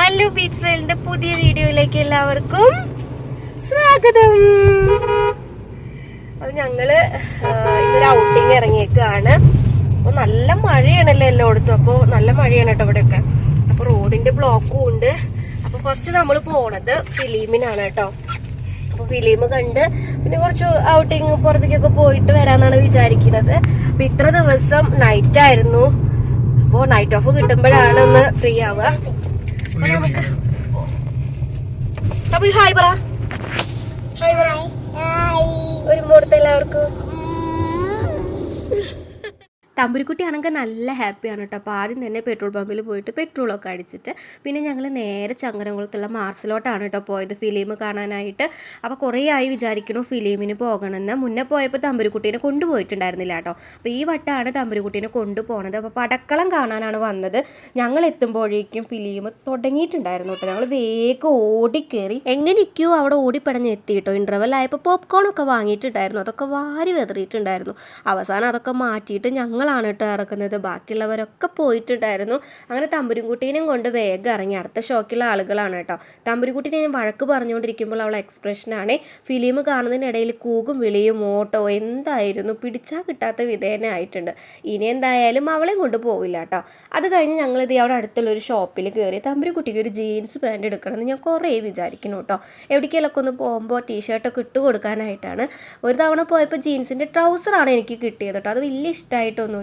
Hello beach വേൾഡിന്റെ പുതിയ വീഡിയോയിലേക്ക് എല്ലാവർക്കും സ്വാഗതം. അപ്പൊ ഞങ്ങള് ഇന്നൊരു ഔട്ടിങ് ഇറങ്ങിയേക്കാണ്. അപ്പൊ നല്ല മഴയാണല്ലോ എല്ലായിടത്തും. അപ്പൊ നല്ല മഴയാണ് കേട്ടോ ഇവിടെയൊക്കെ. അപ്പൊ റോഡിന്റെ ബ്ലോക്കും ഉണ്ട്. അപ്പൊ ഫസ്റ്റ് നമ്മൾ പോണത് ഫിലിമിനാണ് കേട്ടോ. അപ്പൊ ഫിലിം കണ്ട് പിന്നെ കുറച്ച് ഔട്ടിങ് പുറത്തേക്കൊക്കെ പോയിട്ട് വരാന്നാണ് വിചാരിക്കുന്നത്. അപ്പൊ ഇത്ര ദിവസം നൈറ്റ് ആയിരുന്നു. അപ്പൊ നൈറ്റ് ഓഫ് കിട്ടുമ്പോഴാണ് ഒന്ന് ഫ്രീ ആവുക. അപ്പൊ ഹായ് പറ, ഹായ് പറ, ഒരു മുഹൂർത്തം എല്ലാവർക്കും. തമ്പുരിക്കുട്ടി ആണെങ്കിൽ നല്ല ഹാപ്പിയാണ് കേട്ടോ. അപ്പോൾ ആദ്യം തന്നെ പെട്രോൾ പമ്പിൽ പോയിട്ട് പെട്രോളൊക്കെ അടിച്ചിട്ട് പിന്നെ ഞങ്ങൾ നേരെ ചങ്ങരംകുളത്തുള്ള മാർസിലോട്ടാണ് കേട്ടോ പോയത് ഫിലിം കാണാനായിട്ട്. അപ്പോൾ കുറേ ആയി വിചാരിക്കണു ഫിലിമിന് പോകണമെന്ന്. മുന്നേ പോയപ്പോൾ തമ്പുരിക്കുട്ടീനെ കൊണ്ടുപോയിട്ടുണ്ടായിരുന്നില്ല കേട്ടോ. അപ്പോൾ ഈ വട്ടമാണ് തമ്പുരിക്കുട്ടീനെ കൊണ്ടുപോകുന്നത്. അപ്പോൾ പടക്കളം കാണാനാണ് വന്നത്. ഞങ്ങൾ എത്തുമ്പോഴേക്കും ഫിലിം തുടങ്ങിയിട്ടുണ്ടായിരുന്നു കേട്ടോ. ഞങ്ങൾ വേഗം ഓടിക്കേറി എങ്ങനെയൊക്കെയോ അവിടെ ഓടിപ്പടഞ്ഞ് എത്തി കേട്ടോ. ഇൻ്റർവെൽ ആയപ്പോൾ പോപ്കോണൊക്കെ വാങ്ങിയിട്ടുണ്ടായിരുന്നു. അതൊക്കെ വാരി വെതറിയിട്ടുണ്ടായിരുന്നു. അവസാനം അതൊക്കെ മാറ്റിയിട്ട് ഞങ്ങളാണ് കേട്ടോ ഇറക്കുന്നത്. ബാക്കിയുള്ളവരൊക്കെ പോയിട്ടുണ്ടായിരുന്നു. അങ്ങനെ തമ്പുരുംകുട്ടീനെയും കൊണ്ട് വേഗം ഇറങ്ങി. അടുത്ത ഷോക്കുള്ള ആളുകളാണ് കേട്ടോ. തമ്പുരുംകുട്ടീനെ ഞാൻ വഴക്ക് പറഞ്ഞുകൊണ്ടിരിക്കുമ്പോൾ അവളെ എക്സ്പ്രഷനാണ്. ഫിലിം കാണുന്നതിനിടയിൽ കൂകും വിളിയും ഓട്ടോ എന്തായിരുന്നു, പിടിച്ചാൽ കിട്ടാത്ത വിധേയനെ ആയിട്ടുണ്ട്. ഇനി എന്തായാലും അവളെയും കൊണ്ട് പോവില്ല കേട്ടോ. അത് കഴിഞ്ഞ് ഞങ്ങളിത് അവിടെ അടുത്തുള്ളൊരു ഷോപ്പിൽ കയറി. തമ്പുരുംകുട്ടിക്ക് ഒരു ജീൻസ് പാൻറ് എടുക്കണമെന്ന് ഞാൻ കുറേ വിചാരിക്കുന്നു കേട്ടോ. എവിടേക്കെങ്കിലൊക്കെ ഒന്ന് പോകുമ്പോൾ ടീഷർട്ടൊക്കെ ഇട്ട് കൊടുക്കാനായിട്ടാണ്. ഒരു തവണ പോയപ്പോൾ ജീൻസിൻ്റെ ട്രൗസറാണ് എനിക്ക് കിട്ടിയത് കേട്ടോ. അത് വലിയ ഇഷ്ടമായിട്ടൊന്നുമില്ല.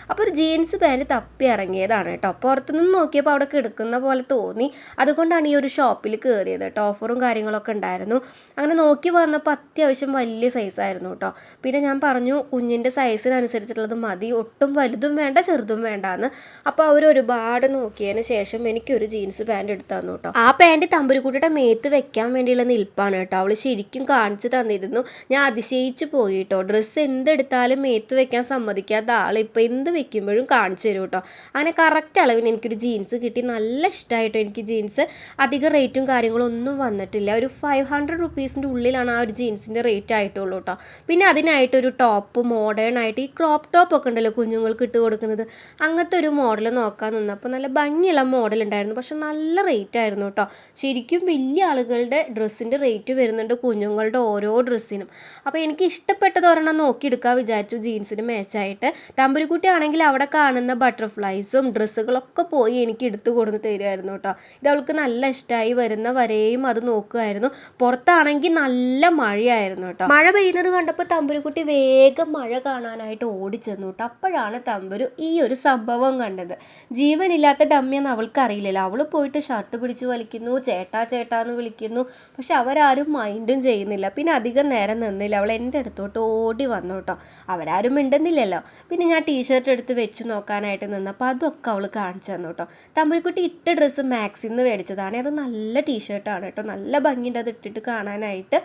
അപ്പോൾ ഒരു ജീൻസ് പാൻറ് തപ്പി ഇറങ്ങിയതാണ് കേട്ടോ. പുറത്തുനിന്ന് നോക്കിയപ്പോൾ അവിടെ കിടക്കുന്ന പോലെ തോന്നി. അതുകൊണ്ടാണ് ഈ ഒരു ഷോപ്പിൽ കയറിയത് കേട്ടോ. ഓഫറും കാര്യങ്ങളൊക്കെ ഉണ്ടായിരുന്നു. അങ്ങനെ നോക്കി വന്നപ്പോൾ അത്യാവശ്യം വലിയ സൈസായിരുന്നു കേട്ടോ. പിന്നെ ഞാൻ പറഞ്ഞു കുഞ്ഞിൻ്റെ സൈസിനനുസരിച്ചുള്ളത് മതി, ഒട്ടും വലുതും വേണ്ട ചെറുതും വേണ്ട എന്ന്. അപ്പോൾ അവർ ഒരുപാട് നോക്കിയതിന് ശേഷം എനിക്കൊരു ജീൻസ് പാൻറ് എടുത്തു തന്നു കേട്ടോ. ആ പാൻറ് തമ്പുരുക്കുട്ടിയുടെ മേത്ത് വെക്കാൻ വേണ്ടിയുള്ള നിൽപ്പാണ് കേട്ടോ. അവൾ ശരിക്കും കാണിച്ചു തന്നിരുന്നു. ഞാൻ അതിശയിച്ച് പോയി കേട്ടോ. ഡ്രസ്സ് എന്തെടുത്താലും മേത്ത് വെക്കാൻ സമ്മതിക്കാത്ത ആൾ ഇപ്പോൾ എന്ത് വെക്കുമ്പോഴും കാണിച്ചു തരും കേട്ടോ. അങ്ങനെ കറക്റ്റ് അളവിന് എനിക്കൊരു ജീൻസ് കിട്ടി. നല്ല ഇഷ്ടമായിട്ടോ എനിക്ക് ജീൻസ്. അധികം റേറ്റും കാര്യങ്ങളും ഒന്നും വന്നിട്ടില്ല. ഒരു 500 റുപ്പീസിൻ്റെ ഉള്ളിലാണ് ആ ഒരു ജീൻസിൻ്റെ റേറ്റ് ആയിട്ടുള്ളൂ കേട്ടോ. പിന്നെ അതിനായിട്ടൊരു ടോപ്പ് മോഡേൺ ആയിട്ട് ഈ ക്രോപ്പ് ടോപ്പൊക്കെ ഉണ്ടല്ലോ കുഞ്ഞുങ്ങൾക്ക് ഇട്ട് കൊടുക്കുന്നത്, അങ്ങനത്തെ ഒരു മോഡൽ നോക്കാൻ നിന്നപ്പോൾ നല്ല ഭംഗിയുള്ള മോഡൽ ഉണ്ടായിരുന്നു. പക്ഷെ നല്ല റേറ്റ് ആയിരുന്നു കേട്ടോ. ശരിക്കും വലിയ ആളുകളുടെ ഡ്രസ്സിൻ്റെ റേറ്റ് വരുന്നുണ്ട് കുഞ്ഞുങ്ങളുടെ ഓരോ ഡ്രസ്സിനും. അപ്പോൾ എനിക്ക് ഇഷ്ടപ്പെട്ടത് ഒരെണ്ണം നോക്കിയെടുക്കാൻ വിചാരിച്ചു ജീൻസിന് മാച്ചായിട്ട്. തമ്പുരുക്കുട്ടി ആണെങ്കിൽ അവിടെ കാണുന്ന ബട്ടർഫ്ലൈസും ഡ്രസ്സുകളൊക്കെ പോയി എനിക്ക് എടുത്തു കൊടുത്ത് തരുമായിരുന്നു കേട്ടോ. ഇത് അവൾക്ക് നല്ല ഇഷ്ടമായി. വരുന്ന വരെയും അത് നോക്കുമായിരുന്നു. പുറത്താണെങ്കിൽ നല്ല മഴയായിരുന്നു കേട്ടോ. മഴ പെയ്യുന്നത് കണ്ടപ്പോൾ തമ്പുരുക്കുട്ടി വേഗം മഴ കാണാനായിട്ട് ഓടിച്ചെന്നു കേട്ടോ. അപ്പോഴാണ് തമ്പുരു ഈ ഒരു സംഭവം കണ്ടത്. ജീവനില്ലാത്ത ഡമ്മിയെന്ന് അവൾക്ക് അറിയില്ലല്ലോ. അവൾ പോയിട്ട് ഷർട്ട് പിടിച്ച് വലിക്കുന്നു, ചേട്ടാ ചേട്ടാന്ന് വിളിക്കുന്നു. പക്ഷെ അവരാരും മൈൻഡും ചെയ്യുന്നില്ല. പിന്നെ അധികം നേരം നിന്നില്ല. അവൾ എൻ്റെ അടുത്തോട്ട് ഓടി വന്നു കേട്ടോ. അവരാരും മിണ്ടുന്നില്ലല്ലോ. പിന്നെ ഞാൻ ടീഷർട്ട് എടുത്ത് വെച്ച് നോക്കാനായിട്ട് നിന്നപ്പോൾ അതൊക്കെ അവൾ കാണിച്ചു തന്നു കേട്ടോ. തമ്പുരുക്കുട്ടി ഇട്ട ഡ്രസ്സ് മാക്സിൽ നിന്ന് മേടിച്ചതാണ്. അത് നല്ല ടീഷർട്ടാണ് കേട്ടോ. നല്ല ഭംഗിയുണ്ട് അത് ഇട്ടിട്ട് കാണാനായിട്ട്.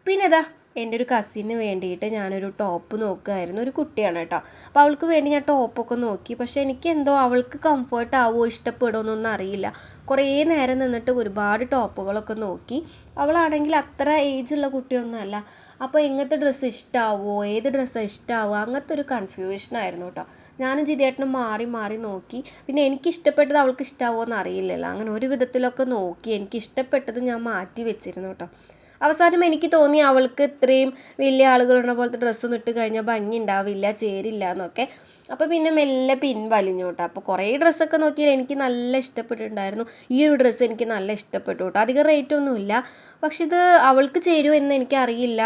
പിന്നെ അതാ എൻ്റെ ഒരു കസിന് വേണ്ടിയിട്ട് ഞാനൊരു ടോപ്പ് നോക്കുമായിരുന്നു. ഒരു കുട്ടിയാണ് കേട്ടോ. അപ്പോൾ അവൾക്ക് വേണ്ടി ഞാൻ ടോപ്പൊക്കെ നോക്കി. പക്ഷേ എനിക്കെന്തോ അവൾക്ക് കംഫർട്ട് ആവുമോ ഇഷ്ടപ്പെടുമോയെന്നൊന്നും അറിയില്ല. കുറേ നേരം നിന്നിട്ട് ഒരുപാട് ടോപ്പുകളൊക്കെ നോക്കി. അവളാണെങ്കിൽ അത്ര ഏജുള്ള കുട്ടിയൊന്നുമല്ല. അപ്പോൾ എങ്ങനത്തെ ഡ്രസ്സ് ഇഷ്ടമാവുമോ, ഏത് ഡ്രസ്സാണ് ഇഷ്ടമാവുക, അങ്ങനത്തെ ഒരു കൺഫ്യൂഷനായിരുന്നു കേട്ടോ. ഞാനും ജിതേട്ടനും മാറി മാറി നോക്കി. പിന്നെ എനിക്കിഷ്ടപ്പെട്ടത് അവൾക്ക് ഇഷ്ടമാവുമോ എന്ന് അറിയില്ലല്ലോ. അങ്ങനെ ഒരു വിധത്തിലൊക്കെ നോക്കി എനിക്കിഷ്ടപ്പെട്ടത് ഞാൻ മാറ്റി വെച്ചിരുന്നു കേട്ടോ. അവസാനം എനിക്ക് തോന്നി അവൾക്ക് ഇത്രയും വലിയ ആളുകളുള്ള പോലത്തെ ഡ്രസ്സൊന്നും ഇട്ട് കഴിഞ്ഞാൽ ഭംഗി ഉണ്ടാവില്ല, ചേരില്ല എന്നൊക്കെ. അപ്പോൾ പിന്നെ മെല്ലെ പിൻവലിഞ്ഞു കേട്ടോ. അപ്പോൾ കുറേ ഡ്രസ്സൊക്കെ നോക്കിയാൽ എനിക്ക് നല്ല ഇഷ്ടപ്പെട്ടിട്ടുണ്ടായിരുന്നു. ഈ ഒരു ഡ്രസ്സ് എനിക്ക് നല്ല ഇഷ്ടപ്പെട്ടു കേട്ടോ. അധികം റേറ്റൊന്നുമില്ല. പക്ഷെ ഇത് അവൾക്ക് ചേരുമോ എന്ന് എനിക്കറിയില്ല.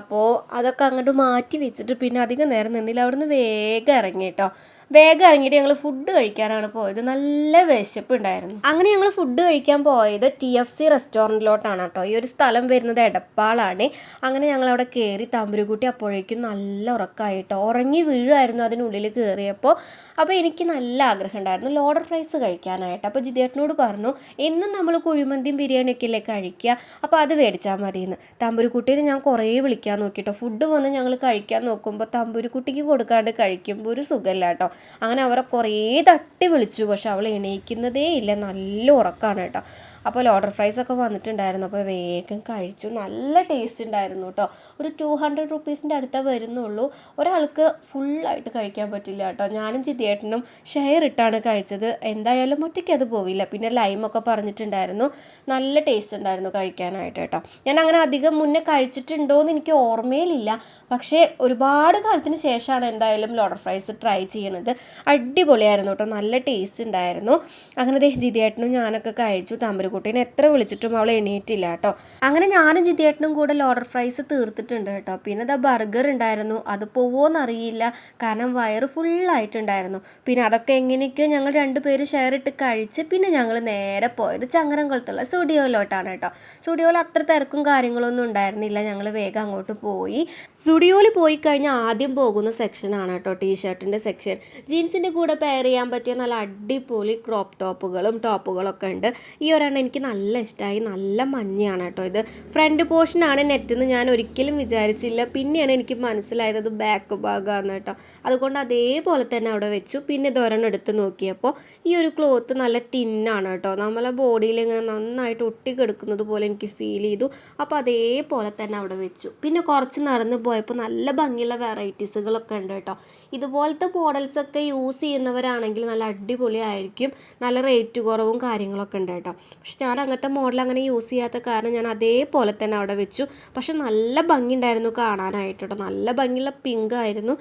അപ്പോൾ അതൊക്കെ അങ്ങോട്ട് മാറ്റി വെച്ചിട്ട് പിന്നെ അധികം നേരം നിന്നില്ല. അവിടുന്ന് വേഗം ഇറങ്ങി കേട്ടോ. വേഗം ഇറങ്ങിയിട്ട് ഞങ്ങൾ ഫുഡ് കഴിക്കാനാണ് പോയത്. നല്ല വിശപ്പുണ്ടായിരുന്നു. അങ്ങനെ ഞങ്ങൾ ഫുഡ് കഴിക്കാൻ പോയത് TFC റെസ്റ്റോറൻറ്റിലോട്ടാണ് കേട്ടോ. ഈ ഒരു സ്ഥലം വരുന്നത് എടപ്പാളാണ്. അങ്ങനെ ഞങ്ങളവിടെ കയറി. തമ്പുരുക്കുട്ടി അപ്പോഴേക്കും നല്ല ഉറക്കമായിട്ടോ. ഉറങ്ങി വീഴുമായിരുന്നു അതിനുള്ളിൽ കയറിയപ്പോൾ. അപ്പോൾ എനിക്ക് നല്ല ആഗ്രഹം ഉണ്ടായിരുന്നു ലോഡർ ഫ്രൈസ് കഴിക്കാനായിട്ട്. അപ്പോൾ ജിതേട്ടനോട് പറഞ്ഞു എന്നും നമ്മൾ കുഴിമന്തിയും ബിരിയാണിയൊക്കെ അല്ലേ കഴിക്കുക, അപ്പോൾ അത് മേടിച്ചാൽ മതിയെന്ന്. തമ്പുരുക്കുട്ടീനെ ഞാൻ കുറേ വിളിക്കാൻ നോക്കിട്ടോ. ഫുഡ് വന്ന് ഞങ്ങൾ കഴിക്കാൻ നോക്കുമ്പോൾ തമ്പുരുക്കുട്ടിക്ക് കൊടുക്കാണ്ട് കഴിക്കുമ്പോൾ ഒരു സുഖമില്ല കേട്ടോ. അങ്ങനെ അവരെ കുറേ തട്ടി വിളിച്ചു. പക്ഷെ അവൾ എണീക്കുന്നതേ ഇല്ല. നല്ല ഉറക്കമാണ് കേട്ടോ. അപ്പോൾ ലോഡർ ഫ്രൈസ് ഒക്കെ വന്നിട്ടുണ്ടായിരുന്നു. അപ്പോൾ വേഗം കഴിച്ചു. നല്ല ടേസ്റ്റ് ഉണ്ടായിരുന്നു കേട്ടോ. ഒരു 200 റുപ്പീസിൻ്റെ അടുത്തേ വരുന്നുള്ളൂ. ഒരാൾക്ക് ഫുള്ളായിട്ട് കഴിക്കാൻ പറ്റില്ല കേട്ടോ. ഞാനും ജിതിയേട്ടനും ഷെയർ ഇട്ടാണ് കഴിച്ചത്. എന്തായാലും ഒറ്റയ്ക്ക് അത് പോവില്ല. പിന്നെ ലൈമൊക്കെ പറഞ്ഞിട്ടുണ്ടായിരുന്നു. നല്ല ടേസ്റ്റ് ഉണ്ടായിരുന്നു കഴിക്കാനായിട്ട് കേട്ടോ. ഞാൻ അങ്ങനെ അധികം മുന്നേ കഴിച്ചിട്ടുണ്ടോയെന്ന് എനിക്ക് ഓർമ്മയിലില്ല. പക്ഷേ ഒരുപാട് കാലത്തിന് ശേഷമാണ് എന്തായാലും ലോഡർ ഫ്രൈസ് ട്രൈ ചെയ്യണത്. അടിപൊളിയായിരുന്നു കേട്ടോ. നല്ല ടേസ്റ്റ് ഉണ്ടായിരുന്നു. അങ്ങനെ ജിതിയേട്ടനും ഞാനൊക്കെ കഴിച്ചു. തമ്പുരുക്കുട്ടീനെ എത്ര വിളിച്ചിട്ടും അവൾ എണീറ്റില്ല കേട്ടോ. അങ്ങനെ ഞാനും ജിതിയേട്ടനും കൂടെ ലോഡർ ഫ്രൈസ് തീർത്തിട്ടുണ്ട് കേട്ടോ. പിന്നെ ബർഗർ ഉണ്ടായിരുന്നു. അത് പോവോന്നറിയില്ല, കാരണം വയറ് ഫുള്ളായിട്ടുണ്ടായിരുന്നു. പിന്നെ അതൊക്കെ എങ്ങനെയൊക്കെയോ ഞങ്ങൾ രണ്ടുപേരും ഷെയർ ഇട്ട് കഴിച്ച് പിന്നെ ഞങ്ങൾ നേരെ പോയത് ചങ്ങരംകുളത്തുള്ള സ്റ്റുഡിയോയിലോട്ടാണ് കേട്ടോ. സ്റ്റുഡിയോയിൽ അത്ര തിരക്കും കാര്യങ്ങളൊന്നും ഉണ്ടായിരുന്നില്ല. ഞങ്ങൾ വേഗം അങ്ങോട്ട് പോയി. സ്റ്റുഡിയോയിൽ പോയി കഴിഞ്ഞാൽ ആദ്യം പോകുന്ന സെക്ഷനാണ് കേട്ടോ ടീഷർട്ടിൻ്റെ സെക്ഷൻ. ജീൻസിൻ്റെ കൂടെ പെയർ ചെയ്യാൻ പറ്റിയ നല്ല അടിപൊളി ക്രോപ്പ് ടോപ്പുകളൊക്കെ ഉണ്ട്. ഈ ഒരെണ്ണം എനിക്ക് നല്ല ഇഷ്ടമായി. നല്ല മഞ്ഞയാണ് കേട്ടോ. ഇത് ഫ്രണ്ട് പോർഷനാണ് നെറ്റെന്ന് ഞാൻ ഒരിക്കലും വിചാരിച്ചില്ല. പിന്നെയാണ് എനിക്ക് മനസ്സിലായത് അത് ബാക്ക് ഭാഗമാണ് കേട്ടോ. അതുകൊണ്ട് അതേപോലെ തന്നെ അവിടെ വെച്ചു. പിന്നെ ഇതൊരെണ്ണം എടുത്ത് നോക്കിയപ്പോൾ ഈ ഒരു ക്ലോത്ത് നല്ല തിന്നാണ് കേട്ടോ. നമ്മളെ ബോഡിയിൽ ഇങ്ങനെ നന്നായിട്ട് ഒട്ടിക്കെടുക്കുന്നത് പോലെ എനിക്ക് ഫീൽ ചെയ്തു. അപ്പോൾ അതേപോലെ തന്നെ അവിടെ വെച്ചു. പിന്നെ കുറച്ച് നടന്ന് പോയപ്പോൾ നല്ല ഭംഗിയുള്ള വെറൈറ്റീസുകളൊക്കെ ഉണ്ട് കേട്ടോ. ഇതുപോലത്തെ മോഡൽസൊക്കെ യൂസ് ചെയ്യുന്നവരാണെങ്കിൽ നല്ല അടിപൊളിയായിരിക്കും. നല്ല റേറ്റ് കുറവും കാര്യങ്ങളൊക്കെ ഉണ്ട് കേട്ടോ. പക്ഷെ ഞാൻ അങ്ങനത്തെ മോഡൽ അങ്ങനെ യൂസ് ചെയ്യാത്ത കാരണം ഞാൻ അതേപോലെ തന്നെ അവിടെ വെച്ചു. പക്ഷെ നല്ല ഭംഗി ഉണ്ടായിരുന്നു കാണാനായിട്ട് കേട്ടോ. നല്ല ഭംഗിയുള്ള പിങ്ക് ആയിരുന്നു.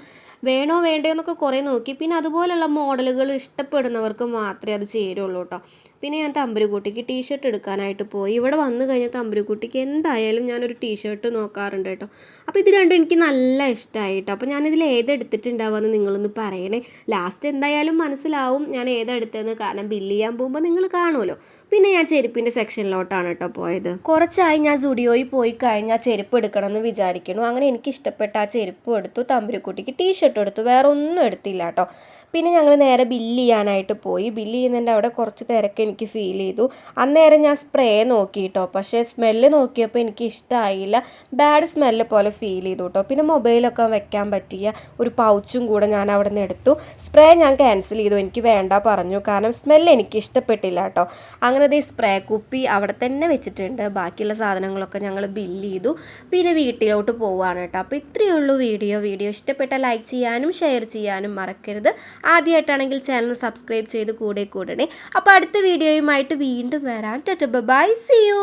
വേണോ വേണ്ടയോ എന്നൊക്കെ കുറേ നോക്കി. പിന്നെ അതുപോലെയുള്ള മോഡലുകൾ ഇഷ്ടപ്പെടുന്നവർക്ക് മാത്രമേ അത് ചേരുള്ളൂ കേട്ടോ. പിന്നെ ഞാൻ തമ്പുരുക്കുട്ടിക്ക് ടീഷർട്ട് എടുക്കാനായിട്ട് പോയി. ഇവിടെ വന്നു കഴിഞ്ഞാൽ തമ്പുരുക്കുട്ടിക്ക് എന്തായാലും ഞാനൊരു ടീഷർട്ട് നോക്കാറുണ്ട് കേട്ടോ. അപ്പോൾ ഇത് രണ്ടും എനിക്ക് നല്ല ഇഷ്ടമായി കേട്ടോ. അപ്പോൾ ഞാനിതിൽ ഏതെടുത്തിട്ടുണ്ടാവുമെന്ന് നിങ്ങളൊന്ന് പറയണേ. ലാസ്റ്റ് എന്തായാലും മനസ്സിലാവും ഞാൻ ഏതെടുത്തതെന്ന്, കാരണം ബില്ല് ചെയ്യാൻ പോകുമ്പോൾ നിങ്ങൾ കാണുമല്ലോ. പിന്നെ ഞാൻ ചെരുപ്പിൻ്റെ സെക്ഷനിലോട്ടാണ് കേട്ടോ പോയത്. കുറച്ചായി ഞാൻ സ്റ്റുഡിയോയിൽ പോയി കഴിഞ്ഞാൽ ചെരുപ്പ് എടുക്കണമെന്ന് വിചാരിക്കുന്നു. അങ്ങനെ എനിക്ക് ഇഷ്ടപ്പെട്ട ആ ചെരുപ്പ് എടുത്തു. തമ്പുരുക്കുട്ടിക്ക് ടീഷർട്ട് എടുത്തു. വേറെ ഒന്നും എടുത്തില്ല കേട്ടോ. പിന്നെ ഞങ്ങൾ നേരെ ബില്ല് ചെയ്യാനായിട്ട് പോയി. ബില്ല് ചെയ്യുന്നതിൻ്റെ അവിടെ കുറച്ച് തിരക്ക് എനിക്ക് ഫീൽ ചെയ്തു. അന്നേരം ഞാൻ സ്പ്രേ നോക്കി കേട്ടോ. പക്ഷേ സ്മെല്ല് നോക്കിയപ്പോൾ എനിക്ക് ഇഷ്ടമായില്ല. ബാഡ് സ്മെല്ല് പോലെ ഫീൽ ചെയ്തു കേട്ടോ. പിന്നെ മൊബൈലൊക്കെ വെക്കാൻ പറ്റിയ ഒരു പൗച്ചും കൂടെ ഞാൻ അവിടെ നിന്ന് എടുത്തു. സ്പ്രേ ഞാൻ ക്യാൻസൽ ചെയ്തു. എനിക്ക് വേണ്ട പറഞ്ഞു, കാരണം സ്മെല്ല് എനിക്ക് ഇഷ്ടപ്പെട്ടില്ല കേട്ടോ. അങ്ങനെ സ്പ്രേ കുപ്പി അവിടെ തന്നെ വെച്ചിട്ടുണ്ട്. ബാക്കിയുള്ള സാധനങ്ങളൊക്കെ ഞങ്ങൾ ബില്ല് ചെയ്തു. പിന്നെ വീട്ടിലോട്ട് പോവുകയാണ് കേട്ടോ. അപ്പോൾ ഇത്രയേ ഉള്ളൂ വീഡിയോ ഇഷ്ടപ്പെട്ടാൽ ലൈക്ക് ചെയ്യാനും ഷെയർ ചെയ്യാനും മറക്കരുത്. ആദ്യമായിട്ടാണെങ്കിൽ ചാനൽ സബ്സ്ക്രൈബ് ചെയ്ത് കൂടണേ. അപ്പോൾ അടുത്ത വീഡിയോയുമായിട്ട് വീണ്ടും വരാം. Tata bye, see U.